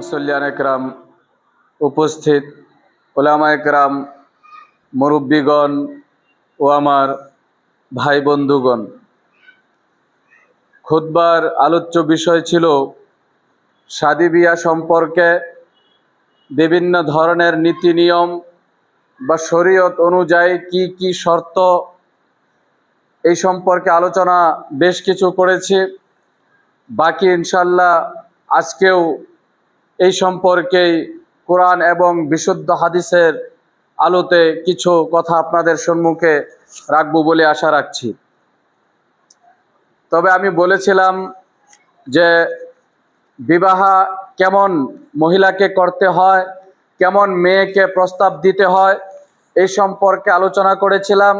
মুসল্লিয়ান একরাম, উপস্থিত ওলামা একরাম, মুরব্বীগণ ও আমার ভাই বন্ধুগণ, খুতবার আলোচ্য বিষয় ছিল শাদী বিয়া সম্পর্কে বিভিন্ন ধরনের নীতি নিয়ম বা শরীয়ত অনুযায়ী কি কি শর্ত, এই সম্পর্কে আলোচনা বেশ কিছু করেছি। বাকি ইনশাল্লাহ আজকেও এই সম্পর্কেই কোরআন এবং বিশুদ্ধ হাদিসের আলোতে কিছু কথা আপনাদের সম্মুখে রাখবো বলে আশা রাখছি। তবে আমি বলেছিলাম যে বিবাহ কেমন মহিলাকে করতে হয়, কেমন মেয়েকে প্রস্তাব দিতে হয়, এই সম্পর্কে আলোচনা করেছিলাম।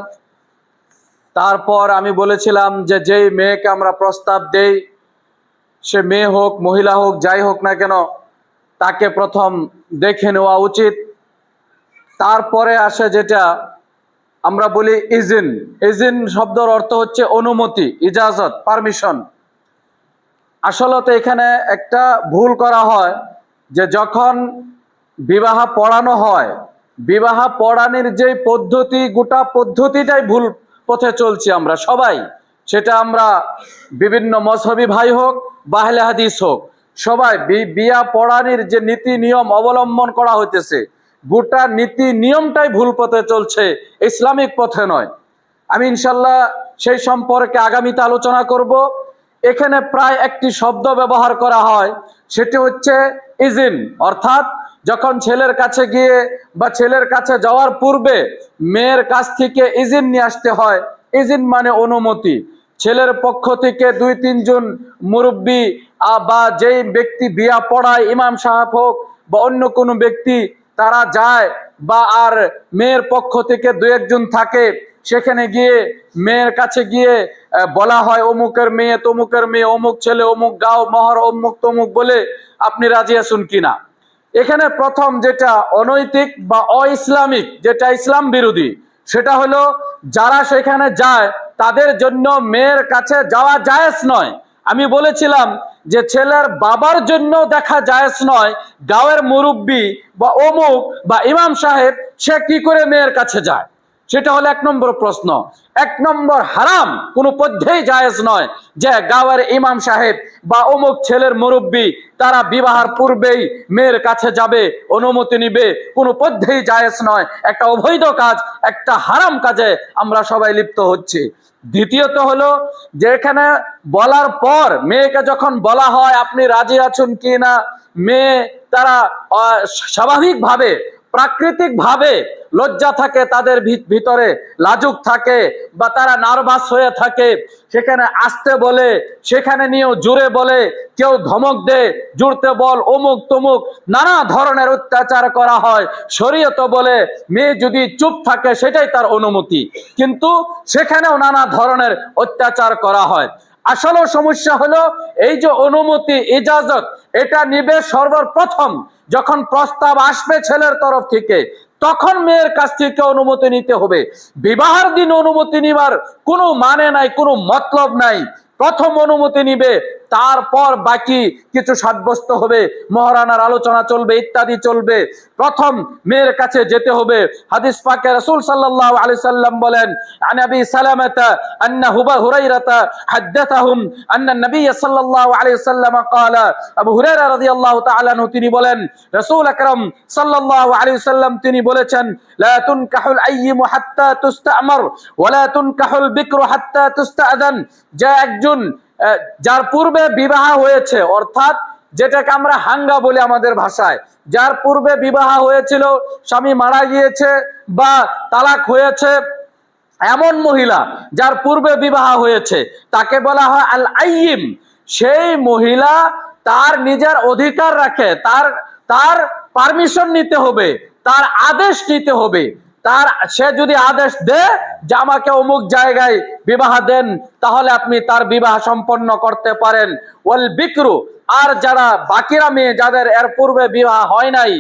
তারপর আমি বলেছিলাম যে যেই মেয়েকে আমরা প্রস্তাব দেই, সে মেয়ে হোক মহিলা হোক যাই হোক না কেন, তাকে প্রথম দেখে নেওয়া উচিত। তারপরে আসে যেটা আমরা বলি ইজিন। ইজিন শব্দের অর্থ হচ্ছে অনুমতি, ইজাজত, পারমিশন। আসলে এখানে একটা ভুল করা হয় যে যখন বিবাহ পড়ানো হয়, বিবাহ পড়ানোর যে পদ্ধতি, গোটা পদ্ধতিটাই ভুল পথে চলছি আমরা সবাই। সেটা আমরা বিভিন্ন মজহবি ভাই হোক বা আহলে হাদিস হোক, সবাই বিয়া পড়ানোর যে নীতি নিয়ম অবলম্বন করা হইতেছে, গোটা নীতি নিয়মটাই ভুল পথে চলছে, ইসলামিক পথে নয়। আমি ইনশাল্লাহ সেই সম্পর্কে আগামীতে আলোচনা করব। এখানে প্রায় একটি শব্দ ব্যবহার করা হয়, সেটি হচ্ছে ইজিন। অর্থাৎ যখন ছেলের কাছে গিয়ে বা ছেলের কাছে যাওয়ার পূর্বে মেয়ের কাছ থেকে ইজিন নিয়ে আসতে হয়। ইজিন মানে অনুমতি। ছেলের পক্ষ থেকে 2-3 জন মুরব্বী বা যেই ব্যক্তি বিয়া পড়ায়, ইমাম সাহেব হোক বা অন্য কোনো ব্যক্তি, তারা যায়। বা আর মেয়ের পক্ষ থেকে 2-1 জন থাকে, সেখানে গিয়ে মেয়ের কাছে গিয়ে বলা হয় অমুকের মেয়ে, তমুকের মেয়ে, অমুক ছেলে, অমুক গাঁও, মহর, অমুক তমুক বলে আপনি রাজি আছেন কিনা। এখানে প্রথম যেটা অনৈতিক বা অইসলামিক, যেটা ইসলাম বিরোধী, সেটা হলো যারা সেখানে যায় তাদের জন্য মেয়ের কাছে যাওয়া জায়েজ নয়। আমি বলেছিলাম যে ছেলের বাবার জন্য দেখা জায়েজ নয়, গাঁয়ের মুরব্বী বা অমুক বা ইমাম সাহেব সে কি করে মেয়ের কাছে যায়, সেটা হলো 1 নম্বর প্রশ্ন। 1 নম্বর হারাম, কোনো পদ্ধেই জায়েজ নয় যে গাঁয়ের ইমাম সাহেব বা অমুক ছেলের মুরব্বী তারা বিবাহের পূর্বেই মেয়ের কাছে যাবে, অনুমতি নিবে, কোনো পদ্ধেই জায়েজ নয়। একটা অবৈধ কাজ, একটা হারাম কাজে আমরা সবাই লিপ্ত হচ্ছি। দ্বিতীয়ত হলো যে এখানে বলার পর মেয়েকে যখন বলা হয় আপনি রাজি আছেন কি না, মেয়ে তারা স্বাভাবিকভাবে, প্রাকৃতিকভাবে লজ্জা থাকে তাদের ভিতরে, লাজুক থাকে বা তারা নার্ভাস হয়ে থাকে, সেখানে আসতে বলে, সেখানে নিয়েও জোরে বলে, কেউ ধমক দেয়, জুড়তে বল, অমুক তমুক, নানা ধরনের অত্যাচার করা হয়। শরীয়ত বলে মেয়ে যদি চুপ থাকে সেটাই তার অনুমতি, কিন্তু সেখানেও নানা ধরনের অত্যাচার করা হয়। আসলে সমস্যা হলো এই যে অনুমতি, ইজাজত, এটা নিবে সর্বপ্রথম যখন প্রস্তাব আসবে ছেলের তরফ থেকে, তখন মেয়ের কাছ থেকে অনুমতি নিতে হবে। বিবাহের দিন অনুমতি নিবার কোনো মানে নাই, কোনো মতলব নাই। প্রথম অনুমতি নিবে, তারপর বাকি কিছু সাব্যস্ত হবে, মহারানার আলোচনা চলবে, ইত্যাদি চলবে। প্রথম মেয়ের কাছে যেতে হবে। হাদিস পাকে রাসূল সাল্লাল্লাহু আলাইহি সাল্লাম বলেন, আন আবি সালামাতা আন্না হুরায়রাতা হাদাথাহুম আন্না নবী সাল্লাল্লাহু আলাইহি সাল্লাম ক্বালা। আবু হুরায়রা রাদিয়াল্লাহু তাআলা আনহু তিনি বলেন, রাসূল আকরাম সাল্লাল্লাহু আলাইহি সাল্লাম তিনি বলেছেন, লা তুনকাহুল আইয়িমু হাত্তা তুস্তামার ওয়া লা তুনকাহুল বিকরু হাত্তা তুস্তাআযান। যে একজন যার পূর্বে বিবাহ হয়েছে, অর্থাৎ যেটাকে আমরা হাঙ্গা বলি আমাদের ভাষায়, যার পূর্বে বিবাহ হয়েছিল, স্বামী মারা গিয়েছে বা তালাক হয়েছে, এমন মহিলা যার পূর্বে বিবাহ হয়েছে তাকে বলা হয় আল আইয়িম। সেই মহিলা তার নিজের অধিকার রাখে, তার পারমিশন নিতে হবে, তার আদেশ নিতে হবে। সে যদি আদেশ দেয় যে আমাকে অমুক জায়গায় বিবাহ দেন, তাহলে আপনি তার বিবাহ সম্পন্ন করতে পারেন। ওয়াল বিকরু, আর যারা বাকিরা মেয়ে যাদের এর পূর্বে বিবাহ হয় নাই,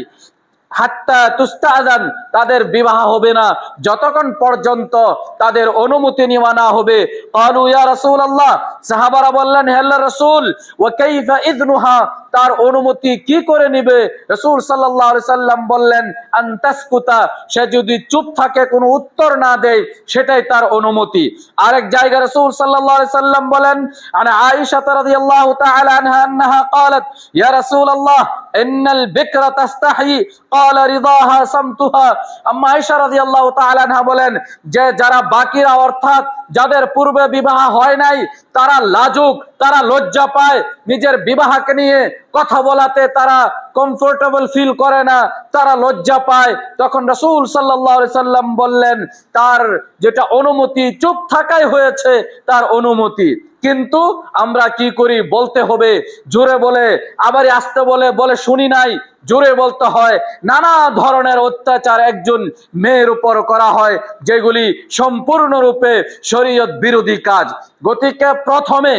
হাত্তা তুস্তাআযান, তাদের বিবাহ হবে না যতক্ষণ পর্যন্ত তাদের অনুমতি নেওয়া না হবে। ক্বালু ইয়া রাসূলুল্লাহ, সাহাবারা বললেন হে আল্লাহর রাসূল, ওয়া কাইফা ইযনুহা, তার অনুমতি কি করে নিবে? রাসূল সাল্লাল্লাহু আলাইহি সাল্লাম বললেন আনতাসকুতা, সে যদি চুপ থাকে, কোনো উত্তর না দেয়, সেটাই তার অনুমতি। আরেক জায়গায় রাসূল সাল্লাল্লাহু আলাইহি সাল্লাম বলেন আনা আয়েশা রাদিয়াল্লাহু তাআলা আনহা আন্নাহা قالت ইয়া রাসূলুল্লাহ ইন্নাল বিকরা তাস্তাহি ক্বালা রিদাহা সামতুহা। আম্মা আয়েশা রাদিয়াল্লাহু তাআলা আনহা বলেন যে যারা বাকিরা, অর্থাৎ যাদের পূর্বে বিবাহ হয় নাই, তারা লাজুক, তারা লজ্জা পায়, নিজের বিবাহকে নিয়ে কথা বলাতে তারা কমফোর্টেবল ফিল করে না, তারা লজ্জা পায়। তখন রাসূল সাল্লাল্লাহু আলাইহি সাল্লাম বললেন তার যেটা অনুমতি, চুপ থাকাই হয়েছে তার অনুমতি। কিন্তু আমরা কি করি? বলতে হবে জোরে বলে, আবার আস্তে বলে বলে শুনি নাই, জোরে বলতে হয়। নানা ধরনের অত্যাচার একজন মেয়ের উপর করা হয়, যেগুলি সম্পূর্ণরূপে শরীয়ত বিরোধী কাজ। গতিকে প্রথমে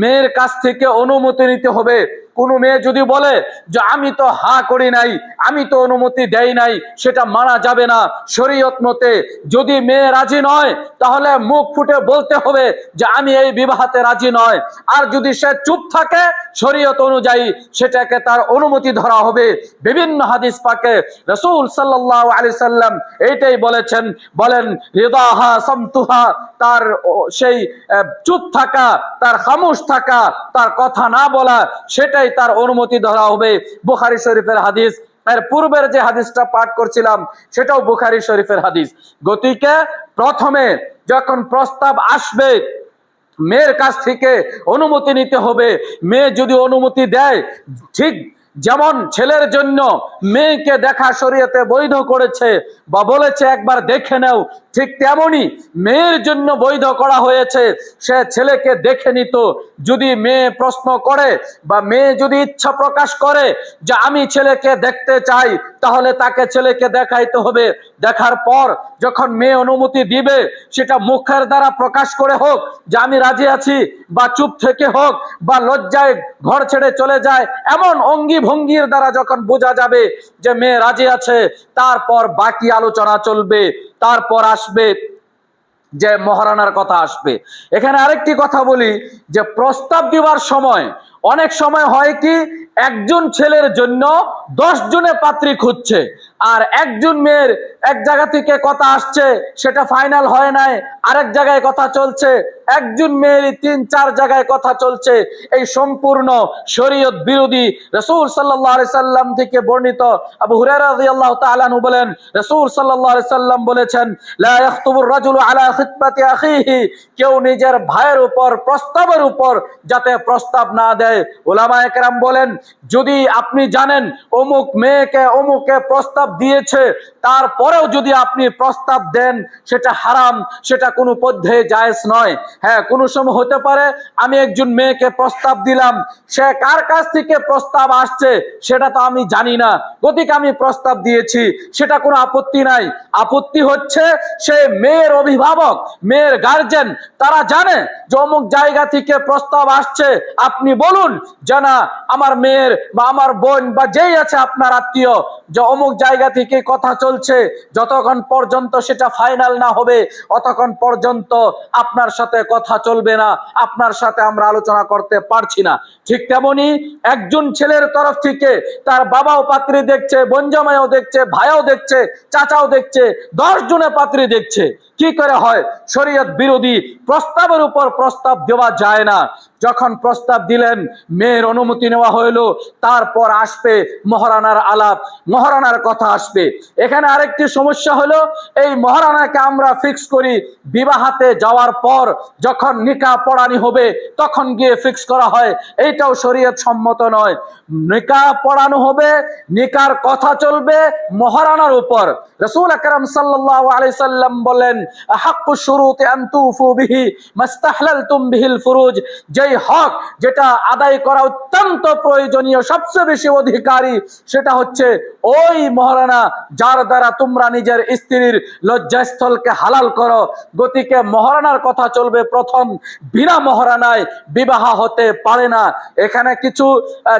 মেয়ের কাছ থেকে অনুমতি নিতে হবে। কোন মেয়ে যদি বলে যে আমি তো হা করি নাই, আমি তো অনুমতি দেই নাই, সেটা মানা যাবে না শরীয়ত মতে। যদি মেয়ে রাজি নয়, তাহলে মুখ ফুটে বলতে হবে যে আমি এই বিবাহতে রাজি নয়। আর যদি সে চুপ থাকে, শরীয়ত অনুযায়ী সেটাকে তার অনুমতি ধরা হবে। বিভিন্ন হাদিস পাকে রাসূল সাল্লাল্লাহু আলাইহি সাল্লাম এইটাই বলেছেন, বলেন রিদাহা সামতুহা, তার সেই চুপ থাকা, তার খামোশ থাকা, তার কথা না বলা, সেটাই তার অনুমতি ধরা হবে। বুখারী শরীফের হাদিস। এর পূর্বের যে হাদিসটা পাঠ করছিলাম সেটাও বুখারী শরীফের হাদিস। গতিকে প্রথমে যখন প্রস্তাব আসবে, মেয়ের কাছ থেকে অনুমতি নিতে হবে। মেয়ে যদি অনুমতি দেয়, ঠিক যেমন ছেলের জন্য মেয়েকে দেখা শরীয়তে বৈধ করেছে বা বলেছে একবার দেখে নাও, ঠিক তেমনি মেয়ের জন্য বৈধ করা হয়েছে সে ছেলেকে দেখে নিত। যদি মেয়ে প্রশ্ন করে বা মেয়ে যদি ইচ্ছা প্রকাশ করে যে আমি ছেলেকে দেখতে চাই, তাহলে তাকে ছেলেকে দেখাইতে হবে। দেখার পর যখন মেয়ে অনুমতি দিবে, সেটা মুখের দ্বারা প্রকাশ করে হোক যে আমি রাজি আছি, বা চুপ থেকে হোক, বা লজ্জায় ঘর ছেড়ে চলে যায়, এমন অঙ্গি ভঙ্গির দ্বারা যখন বোঝা যাবে যে মেয়ে রাজি আছে, তারপর বাকি আলোচনা চলবে। তারপর আসবে যে মহারানার কথা আসবে। এখানে আরেকটি কথা বলি যে প্রস্তাব দেওয়ার সময় অনেক সময় হয় কি, একজন ছেলের জন্য 10 জনে পাত্রী খুঁজছে, আর একজন মেয়ের এক জায়গা থেকে কথা আসছে, সেটা ফাইনাল হয় নাই, আরেক জায়গায় কথা চলছে, একজন মেয়ের 3-4 জায়গায় কথা চলছে। এই সম্পূর্ণ শরীয়ত বিরোধী। রাসূল সাল্লাল্লাহু আলাইহি সাল্লাম থেকে বর্ণিত, আবু হুরায়রা রাদিয়াল্লাহু তাআলা আনহু বলেন রাসূল সাল্লাল্লাহু আলাইহি সাল্লাম বলেছেন লা ইয়াখতুবুর রাজুলু আলা খিতবাতি আখিহি, কেউ নিজের ভাইয়ের উপর প্রস্তাবের উপর যাতে প্রস্তাব না দেয়। উলামায়ে কেরাম বলেন যদি আপনি জানেন অমুক মেয়েকে অমুকে প্রস্তাব দিয়েছে, তারপরেও যদি আপনি প্রস্তাব দেন, সেটা হারাম, সেটা কোনো পদ্ধতি জায়েজ নয়। হ্যাঁ, কোনো সময় হতে পারে আমি একজন মেয়েকে প্রস্তাব দিলাম, সে কার কাছ থেকে প্রস্তাব আসছে সেটা তো আমি জানি না, গতিকে আমি প্রস্তাব দিয়েছি, সেটা কোনো আপত্তি নাই। আপত্তি হচ্ছে সে মেয়ের অভিভাবক, মেয়ের গার্জেন, তারা জানে যে অমুক জায়গা থেকে প্রস্তাব আসছে, আপনি বলুন যে না আমার মেয়ের বা আমার বোন বা যেই আছে আপনার আত্মীয়, যে অমুক জায়গা থেকে কথা চলছে, যতক্ষণ পর্যন্ত সেটা ফাইনাল না হবে অতক্ষণ পর্যন্ত আপনার সাথে কথা চলবে না, আপনার সাথে আমরা আলোচনা করতে পারছি না। ঠিক তেমনি একজন ছেলের তরফ থেকে তার বাবাও পাত্রী দেখছে, বোন জামাইও দেখছে, ভাইও দেখছে, চাচাও দেখছে, 10 জনে পাত্রী দেখছে। কি করে হয়? শরীয়ত বিরোধী। প্রস্তাবের উপর প্রস্তাব দেওয়া যায় না। যখন প্রস্তাব দিলেন, মেয়ের অনুমতি নেওয়া হইল, তারপর আসবে মহারানার আলাপ, মহারানার কথা আসবে। এখানে আরেকটি সমস্যা হলো, এই মহারানাকে আমরা ফিক্স করি বিবাহতে যাওয়ার পর, যখন নিকাহ পড়ানি হবে তখন গিয়ে ফিক্স করা হয়। এইটাও শরীয়ত সম্মত নয়। নিকাহ পড়ানো হবে, নিকার কথা চলবে মহারানার উপর। রাসূল আকরাম সাল্লাল্লাহু আলাইহি সাল্লাম বলেন আহাক্কু শুরুতি আন তুফু বিহি মাস্তাহলালতুম বিহিল ফুরুজ, যেই হক যেটা আদায় করা অত্যন্ত প্রয়োজনীয়, সবচেয়ে বেশি অধিকারী, সেটা হচ্ছে ওই মহারানা যার দ্বারা তোমরা নিজের স্ত্রীর লজ্জাস্থলকে হালাল করো। গতিকে মহারানার কথা চলবে প্রথম, বিনা মহারানায় বিবাহ হতে পারে না। এখানে কিছু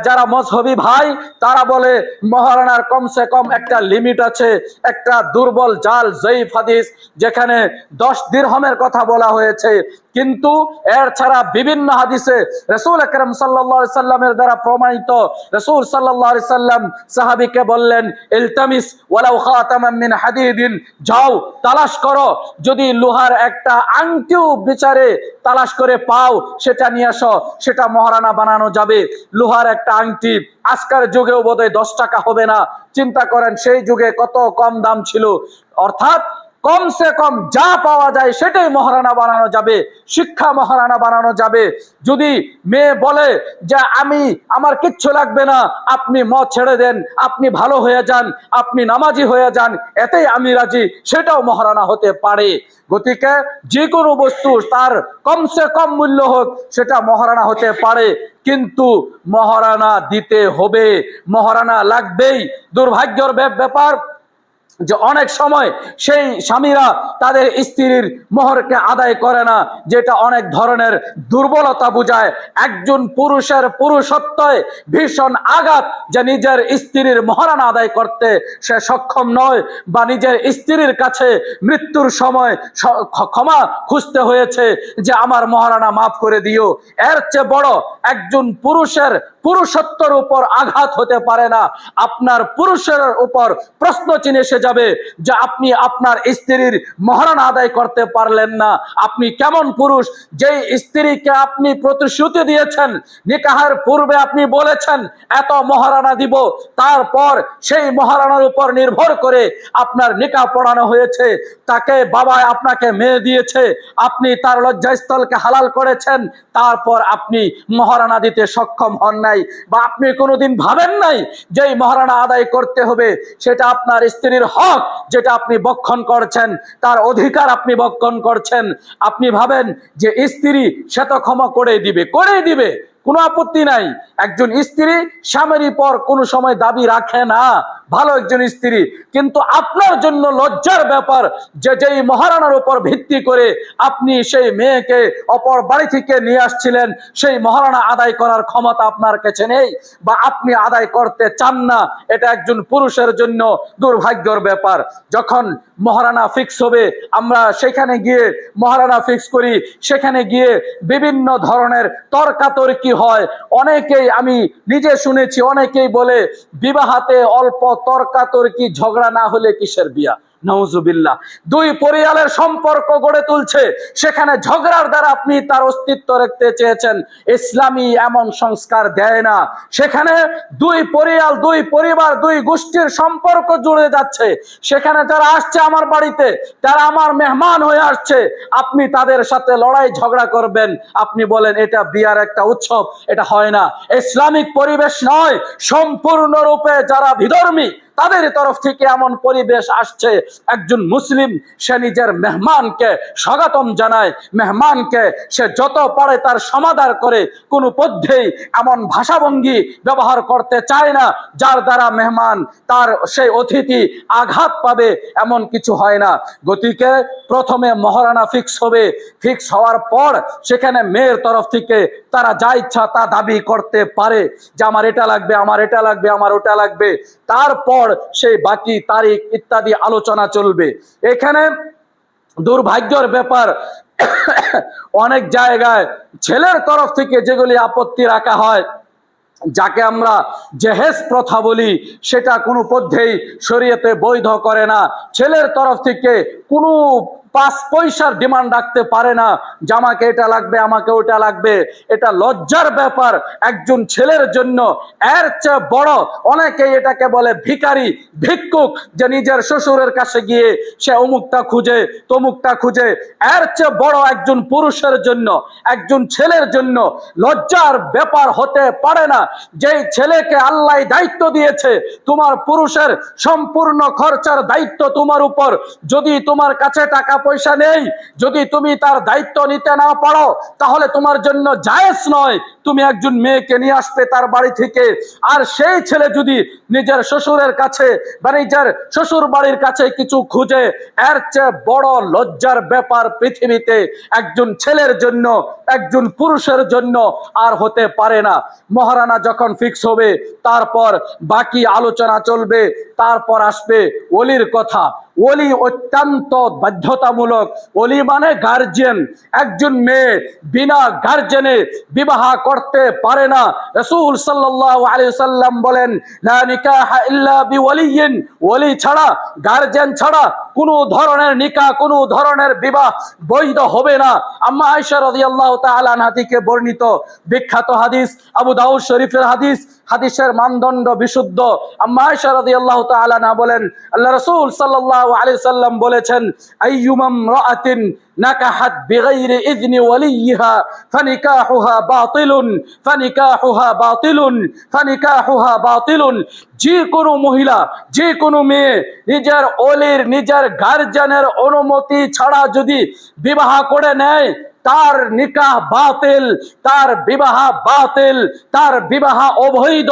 যারা মজহবী ভাই তারা বলে মহারানার কমসে কম একটা লিমিট আছে, একটা দুর্বল জাল জয়ীফ হাদিস যেখানে 10 দিরহামের কথা বলা হয়েছে, কিন্তু এর ছাড়া বিভিন্ন হাদিস হাদিসে রাসূল আকরাম সাল্লাল্লাহু আলাইহি সাল্লামের দ্বারা প্রমাণিত। রাসূল সাল্লাল্লাহু আলাইহি সাল্লাম সাহাবীকে বললেন, ইলতামিস ওয়ালাউ খাতামান মিন হাদিদিন, যাও তালাশ করো, যদি লোহার একটা আংটিও বিচারে তালাশ করে পাও সেটা নিয়ে আসো, সেটা মহারানা বানানো যাবে। লোহার একটা আংটি আজকের যুগেও বোধহয় 10 টাকা হবে না। চিন্তা করেন সেই যুগে কত কম দাম ছিল। অর্থাৎ কমসে কম যা পাওয়া যায় সেটাই মহারানা বানানো যাবে, শিক্ষা মহারানা বানানো যাবে। যদি মেয়ে বলে যে আমার কিচ্ছু লাগবে না, আপনি মদ ছেড়ে দেন, আপনি ভালো হয়ে যান, আপনি নামাজি হয়ে যান, এতেই আমি রাজি, সেটাও মহারানা হতে পারে। গতিকে যে কোনো বস্তু তার কমসে কম মূল্য হোক সেটা মহারানা হতে পারে, কিন্তু মহারানা দিতে হবে, মহারানা লাগবেই। দুর্ভাগ্যের ব্যাপার যে অনেক সময় সেই স্বামীরা তাদের স্ত্রীর মোহরকে আদায় করে না, যেটা অনেক ধরনের দুর্বলতা বোঝায়। একজন পুরুষের পুরুষত্বে ভীষণ আঘাত যে নিজের স্ত্রীর মহারানা আদায় করতে সে সক্ষম নয়, বা নিজের স্ত্রীর কাছে মৃত্যুর সময় ক্ষমা খুঁজতে হয়েছে যে আমার মহারানা মাফ করে দিও। এর চেয়ে বড় একজন পুরুষের পুরুষত্বের উপর আঘাত হতে পারে না। আপনার পুরুষের উপর প্রশ্ন চিহ্ন এসে যাবে যে আপনি আপনার স্ত্রীর মহারানা আদায় করতে পারলেন না। আপনি কেমন পুরুষ, যেই স্ত্রীকে আপনি প্রতিশ্রুতি দিয়েছেন, নিকাহের পূর্বে আপনি বলেছেন এত মহারানা দিব, তারপর সেই মহারানার উপর নির্ভর করে আপনার নিকাহ পড়ানো হয়েছে, তাকে বাবা আপনাকে মেয়ে দিয়েছে, আপনি তার লজ্জাস্থলকে হালাল করেছেন, তারপর আপনি মহারানা দিতে সক্ষম হন নাই, বা আপনি কোনোদিন ভাবেন নাই যে মহারানা আদায় করতে হবে। সেটা আপনার স্ত্রীর হক যেটা আপনি বক্ষণ করছেন, তার অধিকার আপনি বক্ষণ করছেন। আপনি ভাবেন যে স্ত্রী সে তো ক্ষমা করেই দিবে, কোনো আপত্তি নাই। একজন স্ত্রী স্বামীর পর কোনো সময় দাবি রাখে না, ভালো একজন স্ত্রী। কিন্তু আপনার জন্য লজ্জার ব্যাপার যে যেই মহারানার উপর ভিত্তি করে আপনি সেই মেয়েকে অপর বাড়ি থেকে নিয়ে আসছিলেন, সেই মহারানা আদায় করার ক্ষমতা আপনার কাছে নেই, বা আপনি আদায় করতে চান না। এটা একজন পুরুষের জন্য দুর্ভাগ্যের ব্যাপার। যখন মহারানা ফিক্স হবে, আমরা সেখানে গিয়ে মহারানা ফিক্স করি, সেখানে গিয়ে বিভিন্ন ধরনের তর্কাতর্কি হয়। অনেকেই, আমি নিজে শুনেছি, অনেকেই বলে বিবাহতে অল্প তর্কাতর্কি ঝগড়া না হলে কিসের বিয়া। নাউজুবিল্লাহ। দুই পরিবারের সম্পর্ক গড়ে তুলছে, সেখানে ঝগড়ার দ্বারা আপনি তার অস্তিত্ব রাখতে চেয়েছেন। ইসলামী এমন সংস্কার দেয় না। সেখানে দুই পরিবার দুই গোষ্ঠীর সম্পর্ক জুড়ে যাচ্ছে। সেখানে যারা আসছে আমার বাড়িতে, তারা আমার মেহমান হয়ে আসছে, আপনি তাদের সাথে লড়াই ঝগড়া করবেন, আপনি বলেন এটা বিয়ার একটা উৎসব, এটা হয় না। ইসলামিক পরিবেশ নয়। সম্পূর্ণরূপে যারা বিধর্মী তাদের তরফ থেকে এমন পরিবেশ আসছে, একজন মুসলিম সে নিজের মেহমানকে স্বাগতম জানায়, মেহমানকে সে যত পারে তার সমাদর করে, কোনো পদ্ধেই এমন ভাষাভঙ্গি ব্যবহার করতে চায় না যার দ্বারা মেহমান তার সেই অতিথি আঘাত পাবে, এমন কিছু হয় না। গতিকে প্রথমে মহারানা ফিক্স হবে, ফিক্স হওয়ার পর সেখানে মেয়ের তরফ থেকে তারা যা ইচ্ছা তা দাবি করতে পারে যে আমার এটা লাগবে, আমার এটা লাগবে, আমার ওটা লাগবে। তারপর সেই বাকি তারিখ ইত্যাদি আলোচনা চলবে। এখানে দুর্ভাগ্যের ব্যাপার, অনেক জায়গায় ছেলের তরফ থেকে যেগুলি আপত্তি রাখা হয়, যাকে আমরা জেহেজ প্রথা বলি, সেটা কোনো পদ্ধেই শরীয়তে বৈধ করে না। ছেলের তরফ থেকে কোনো 5 পয়সার ডিমান্ড রাখতে পারে না যে আমাকে এটা লাগবে, আমাকে ওটা লাগবে। এটা লজ্জার ব্যাপার একজন ছেলের জন্য। এর চেয়ে বড়, অনেকেই এটাকে বলে ভিখারি, ভিক্ষুক, যে নিজের শ্বশুরের কাছে গিয়ে সে অমুকটা খুঁজে তমুকটা খুঁজে। এর চেয়ে বড় একজন পুরুষের জন্য, একজন ছেলের জন্য লজ্জার ব্যাপার হতে পারে না। যেই ছেলেকে আল্লাহ দায়িত্ব দিয়েছে, তোমার পুরুষের সম্পূর্ণ খরচার দায়িত্ব তোমার উপর, যদি তোমার কাছে টাকা পয়সা নেই, যদি তুমি তার দায়িত্ব নিতে না পারো, তাহলে তোমার জন্য জায়েজ নয় তুমি একজন মেয়েকে নিয়ে আসবে তার বাড়ি থেকে। আর সেই ছেলে যদি নিজের শ্বশুরের কাছে বা নিজের শ্বশুর বাড়ির কাছে কিছু খুঁজে, এর চেয়ে বড় লজ্জার ব্যাপার পৃথিবীতে একজন ছেলের জন্য, একজন পুরুষের জন্য আর হতে পারে না। মহারানা যখন ফিক্স হবে, তারপর বাকি আলোচনা চলবে। তারপর আসবে ওলির কথা। ওলি অত্যন্ত বাধ্যতামূলক। ওলি মানে গার্জিয়ান। একজন মেয়ে বিনা গার্জেনে বিবাহ করতে পারে না। রাসূল সাল্লাল্লাহু আলাইহি ওয়াসাল্লাম বলেন, লা নিকাহা ইল্লা বিওয়ালিয়্যিন, ওলি ছাড়া, গার্জিয়ান ছাড়া কোনো ধরনের নিকাহ, কোনো ধরনের বিবাহ বৈধ হবে না। আম্মা আয়েশা রাদিয়াল্লাহু তাআলা আনহা থেকে বর্ণিত বিখ্যাত হাদিস, আবু দাউদ শরীফের হাদিস, হাদিসের মানদণ্ড বিশুদ্ধ। আম্মা আয়েশা রাদিয়াল্লাহু তাআলা আনহা বলেন, আল্লাহ রাসূল সাল্লাল্লাহু আলাইহি সাল্লাম বলেছেন, আইয়ুমা ইমরাআতিন নাকাহাত বিগাইরি ইযনি ওয়ালিয়্যিহা ফানিকাহুহা বাতিলুন ফানিকাহুহা বাতিলুন ফানিকাহুহা বাতিলুন। যে কোনো মহিলা, যে কোনো মেয়ে নিজের ওলির, নিজের গার্জিয়ানের অনুমতি ছাড়া যদি বিবাহ করে নেয়, তার নিকাহ বাতিল, তার বিবাহ বাতিল, তার বিবাহ অবৈধ।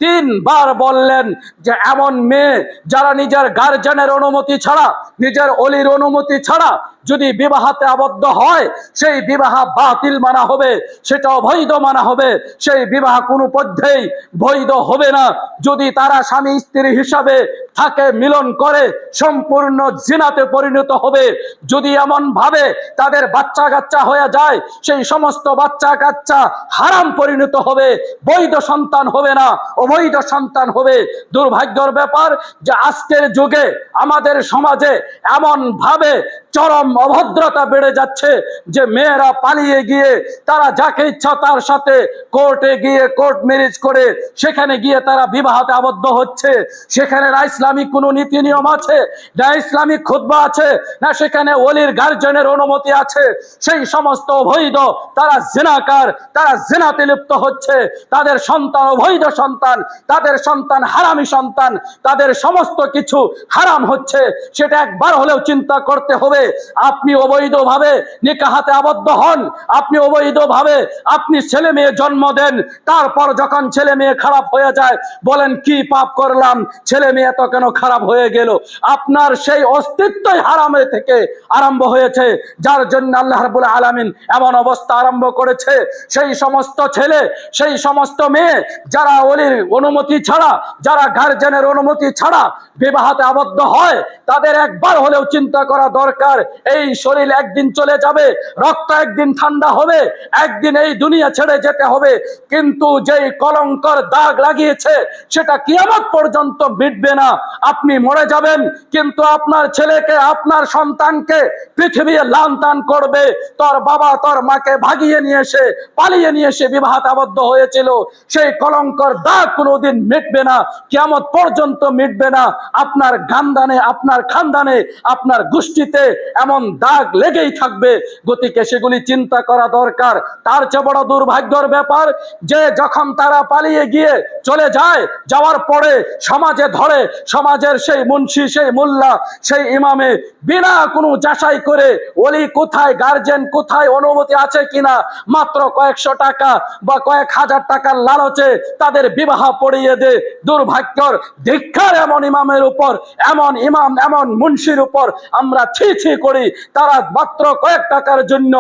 তিনবার বললেন যে এমন মেয়ে যারা নিজের গার্জিয়ানের অনুমতি ছাড়া, নিজের ওলির অনুমতি ছাড়া যদি বিবাহতে আবদ্ধ হয়, সেই বিবাহ বাতিল মানা হবে, সেটা অবৈধ মানা হবে। সেই বিবাহ কোনো পদ্ধেই বৈধ হবে না। যদি তারা স্বামী স্ত্রী হিসাবে থাকে, মিলন করে, সম্পূর্ণ জিনাতে পরিণত হবে। যদি এমন ভাবে তাদের বাচ্চা কাচ্চা হয়ে যায়, সেই সমস্ত বাচ্চা কাচ্চা হারাম পরিণত হবে, বৈধ সন্তান হবে না, অবৈধ সন্তান হবে। দুর্ভাগ্যের ব্যাপার যে আজকের যুগে আমাদের সমাজে এমন ভাবে চরম অভদ্রতা বেড়ে যাচ্ছে যে মেয়েরা পালিয়ে গিয়ে তারা যাকে ইচ্ছা তার সাথে কোর্টে গিয়ে কোর্ট ম্যারেজ করে সেখানে গিয়ে তারা বিবাহতে আবদ্ধ হচ্ছে। সেখানে না ইসলামিক কোনো নীতি নিয়ম আছে, না ইসলামিক খুতবা আছে, না সেখানে ওলির গার্জিয়ানের অনুমতি আছে। সেই সমস্ত অবৈধ, তারা জিনাকার, তারা জিনাতে লিপ্ত হচ্ছে। তাদের সন্তান অবৈধ সন্তান, তাদের সন্তান হারামি সন্তান, তাদের সমস্ত কিছু হারাম হচ্ছে। সেটা একবার হলেও চিন্তা করতে হবে। আপনি অবৈধভাবে নিকাহাতে আবদ্ধ হন, আপনি অবৈধভাবে আপনি ছেলে মেয়ে জন্ম দেন, তারপর যখন ছেলে মেয়ে খারাপ হয়ে যায় বলেন কি পাপ করলাম, ছেলে মেয়ে তো কেন খারাপ হয়ে গেল। আপনার সেই অস্তিত্বই হারামে থেকে আরম্ভ হয়েছে, যার জন্য আল্লাহ রাব্বুল আলামিন এমন অবস্থা আরম্ভ করেছে। সেই সমস্ত ছেলে, সেই সমস্ত মেয়ে যারা ওলির অনুমতি ছাড়া, যারা গার্জিয়ানের অনুমতি ছাড়া বিবাহতে আবদ্ধ হয়, তাদের একবার হলেও চিন্তা করা দরকার। এই শরীর একদিন চলে যাবে, রক্ত একদিন ঠান্ডা হবে, একদিন এই দুনিয়া ছেড়ে যেতে হবে। কিন্তু যেই কলঙ্কর দাগ লাগিয়েছে সেটা কিয়ামত পর্যন্ত মিটবে না। আপনি মরে যাবেন, কিন্তু আপনার ছেলেকে, আপনার সন্তানকে পৃথিবী লাঞ্ছনা করবে। তোর বাবা তোর মাকে ভাগিয়ে নিয়ে এসে, পালিয়ে নিয়ে এসে বিবাহতে আবদ্ধ হয়েছিল, সেই কলঙ্কর দাগ কোনোদিন মিটবে না, কিয়ামত পর্যন্ত মিটবে না। আপনার গান্দানে, আপনার খানদানে, আপনার গোষ্ঠীতে এমন দাগ লেগেই থাকবে। গতিকে সেগুলি চিন্তা করা দরকার। তার চেয়ে বড় দুর্ভাগ্যের ব্যাপার যে যখন তারা পালিয়ে গিয়ে চলে যায়, যাওয়ার পরে সমাজে ধরে, সমাজের সেই মুন্সি, সেই মোল্লা, সেই ইমামে বিনা কোনো যাচাই করে ওলি কোথায়, গার্জিয়ান কোথায়, অনুমতি আছে কিনা, মাত্র কয়েকশো টাকা বা কয়েক হাজার টাকার লালচে তাদের বিবাহ পড়িয়ে দে। দুর্ভাগ্যর ধিক্কার এমন ইমামের উপর, এমন ইমাম, এমন মুন্সির উপর আমরা ছি ছি করি। তারা মাত্র কয়েক টাকার জন্য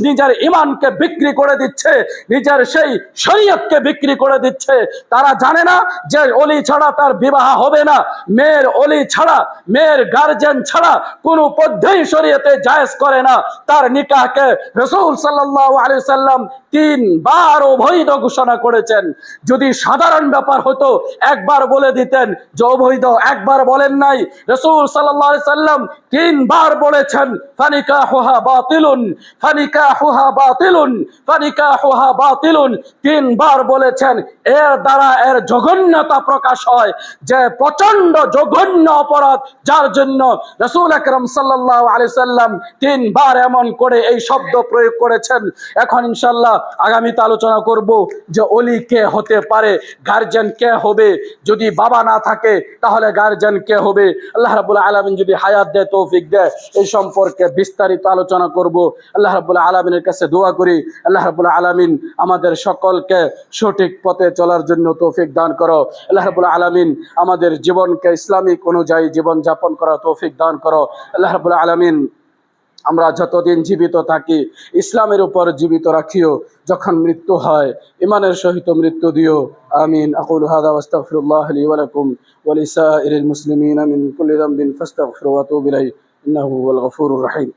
নিজের ইমানকে বিক্রি করে দিচ্ছে, নিজের সেই শরীয়তকে বিক্রি করে দিচ্ছে। তারা জানে না যে ওলি ছাড়া তার বিবাহ হবে না। মেয়ের ওলি ছাড়া, মেয়ের গার্জিয়ান ছাড়া কোনো পদ্ধতি শরীয়তে জায়েজ করে না। তার নিকাহকে রাসূল সাল্লাল্লাহু আলাইহি সাল্লাম 3 বার অবৈধ ঘোষণা করেছেন। যদি সাধারণ ব্যাপার হতো একবার বলে দিতেন যে অবৈধ, একবার বলেন নাই। রাসূল সাল্লাল্লাহু আলাইহি সাল্লাম 3 বার বলেছেন ফানিকাহুহা বাতিলুন ফানিকাহুহা বাতিলুন ফানিকাহুহা বাতিলুন। 3 বার বলেছেন। এর দ্বারা এর জঘন্যতা প্রকাশ হয় যে প্রচন্ড জঘন্য অপরাধ, যার জন্য রাসূল আকরাম সাল্লাল্লাহু আলাইহি সাল্লাম 3 বার এমন করে এই শব্দ প্রয়োগ করেছেন। এখন ইনশাআল্লাহ আগামীতে আলোচনা করব যে ওলি কে হতে পারে, গার্জিয়ান কে হবে। যদি বাবা না থাকে তাহলে গার্জিয়ান কে হবে। আল্লাহ রাব্বুল আলামিন যদি হায়াত দেয়, তৌফিক দেয়, এই সম্পর্কে বিস্তারিত আলোচনা করব। আল্লাহ রাব্বুল আলামিনের কাছে দোয়া করি, আল্লাহ রাব্বুল আলামিন আমাদের সকলকে সঠিক পথে চলার জন্য তৌফিক দান করো। আল্লাহ রাব্বুল আলামিন আমাদের জীবনকে ইসলামিক অনুযায়ী জীবন যাপন করার তৌফিক দান করো। আল্লাহ রাব্বুল আলামিন আমরা যতদিন জীবিত থাকি ইসলামের উপর জীবিত রাখিও, যখন মৃত্যু হয় ইমানের সহিত মৃত্যু দিও। আমিন। আকুলু হাযা ওয়াস্তাগফিরুল্লাহ লি ওয়া লাকুম ওয়া লিসাইরিল মুসলিমিনা মিন কুল্লি যামবিন ফাস্তাগফিরু ওয়া তুবু ইলাইহি ইন্নাহু হুয়াল গফুরুর রহিম।